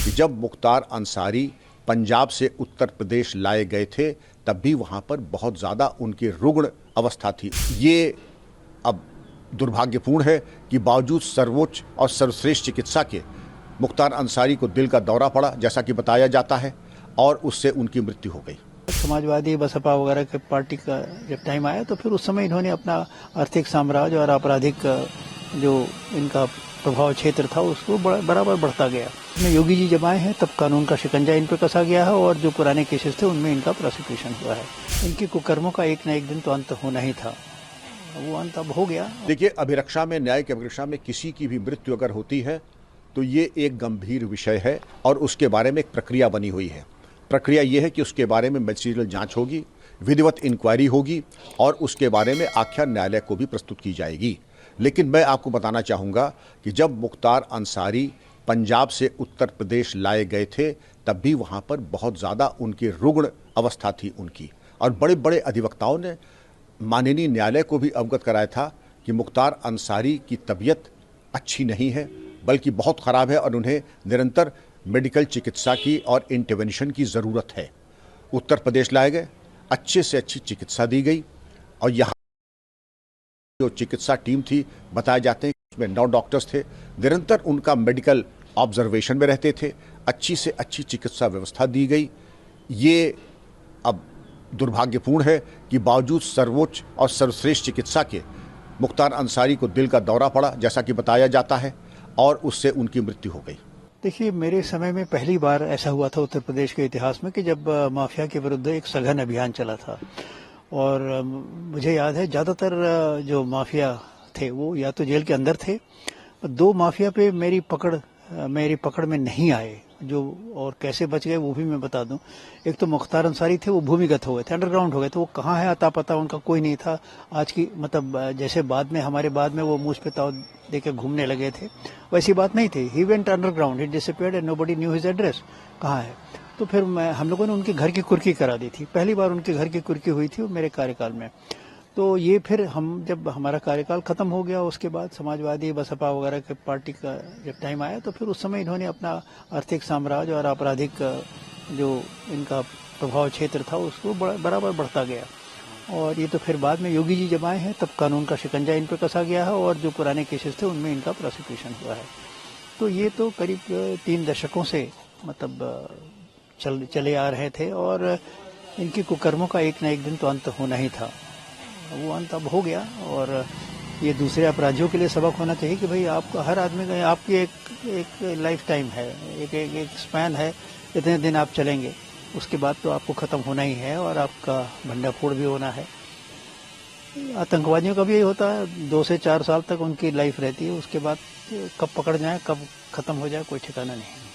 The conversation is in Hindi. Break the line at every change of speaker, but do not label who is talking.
कि जब मुख्तार अंसारी पंजाब से उत्तर प्रदेश लाए गए थे तब भी वहाँ पर बहुत ज़्यादा उनकी रुग्ण अवस्था थी। ये अब दुर्भाग्यपूर्ण है कि बावजूद सर्वोच्च और सर्वश्रेष्ठ चिकित्सा के मुख्तार अंसारी को दिल का दौरा पड़ा, जैसा कि बताया जाता है, और उससे उनकी मृत्यु हो गई।
समाजवादी बसपा वगैरह के पार्टी का जब टाइम आया तो फिर उस समय इन्होंने अपना आर्थिक साम्राज्य और आपराधिक जो इनका प्रभाव क्षेत्र था उसको बराबर बढ़ता गया। इसमें योगी जी जब आए हैं तब कानून का शिकंजा इन पर कसा गया है और जो पुराने केसेस थे उनमें इनका प्रोसिक्यूशन हुआ है। इनके कुकर्मों का एक न एक दिन तो अंत होना ही था, वो अंत अब हो गया।
देखिए, अभिरक्षा में, न्यायिक अभिरक्षा में किसी की भी मृत्यु अगर होती है तो ये एक गंभीर विषय है और उसके बारे में एक प्रक्रिया बनी हुई है। प्रक्रिया ये है कि उसके बारे में मैजिस्ट्रियल जांच होगी, विधिवत इंक्वायरी होगी और उसके बारे में आख्या न्यायालय को भी प्रस्तुत की जाएगी। लेकिन मैं आपको बताना चाहूँगा कि जब मुख्तार अंसारी पंजाब से उत्तर प्रदेश लाए गए थे तब भी वहाँ पर बहुत ज़्यादा उनकी रुग्ण अवस्था थी उनकी, और बड़े बड़े अधिवक्ताओं ने माननीय न्यायालय को भी अवगत कराया था कि मुख्तार अंसारी की तबीयत अच्छी नहीं है, बल्कि बहुत ख़राब है और उन्हें निरंतर मेडिकल चिकित्सा की और इंटरवेंशन की ज़रूरत है। उत्तर प्रदेश लाए गए, अच्छे से अच्छी चिकित्सा दी गई और यहाँ जो चिकित्सा टीम थी, बताए जाते हैं उसमें 9 डॉक्टर्स थे, निरंतर उनका मेडिकल ऑब्जर्वेशन में रहते थे, अच्छी से अच्छी चिकित्सा व्यवस्था दी गई। ये अब दुर्भाग्यपूर्ण है कि बावजूद सर्वोच्च और सर्वश्रेष्ठ चिकित्सा के मुख्तार अंसारी को दिल का दौरा पड़ा, जैसा कि बताया जाता है, और उससे उनकी मृत्यु हो गई।
देखिए, मेरे समय में पहली बार ऐसा हुआ था उत्तर प्रदेश के इतिहास में कि जब माफिया के विरुद्ध एक सघन अभियान चला था। और मुझे याद है ज़्यादातर जो माफिया थे वो या तो जेल के अंदर थे, 2 माफिया पे मेरी पकड़ में नहीं आए जो, और कैसे बच गए वो भी मैं बता दूं। एक तो मुख्तार अंसारी थे, वो भूमिगत हो गए थे, अंडरग्राउंड हो गए थे, वो कहाँ है अता पता उनका कोई नहीं था। आज की मतलब जैसे बाद में हमारे बाद में वो मुझ पे ताव देके घूमने लगे थे, वैसी बात नहीं थी। He went underground, he disappeared and nobody knew his address, कहाँ है। तो फिर हम लोगों ने उनके घर की कुर्की करा दी थी, पहली बार उनके घर की कुर्की हुई थी मेरे कार्यकाल में। तो ये फिर जब हमारा कार्यकाल खत्म हो गया उसके बाद समाजवादी बसपा वगैरह के पार्टी का जब टाइम आया तो फिर उस समय इन्होंने अपना आर्थिक साम्राज्य और आपराधिक जो इनका प्रभाव क्षेत्र था उसको बराबर बढ़ता गया। और ये तो फिर बाद में योगी जी जब आए हैं तब कानून का शिकंजा इन पर कसा गया है और जो पुराने केसेस थे उनमें इनका प्रोसिक्यूशन हुआ है। तो ये तो करीब 3 दशकों से मतलब चले आ रहे थे और इनके कुकर्मों का एक न एक दिन तो अंत होना ही था, वो अंत अब हो गया। और ये दूसरे अपराधियों के लिए सबक होना चाहिए कि भाई आपका हर आदमी का आपकी एक लाइफ टाइम है, एक स्पैन है, इतने दिन आप चलेंगे, उसके बाद तो आपको ख़त्म होना ही है और आपका भंडाफोड़ भी होना है। आतंकवादियों का भी यही होता है, 2 से 4 साल तक उनकी लाइफ रहती है, उसके बाद कब पकड़ जाए कब ख़त्म हो जाए कोई ठिकाना नहीं।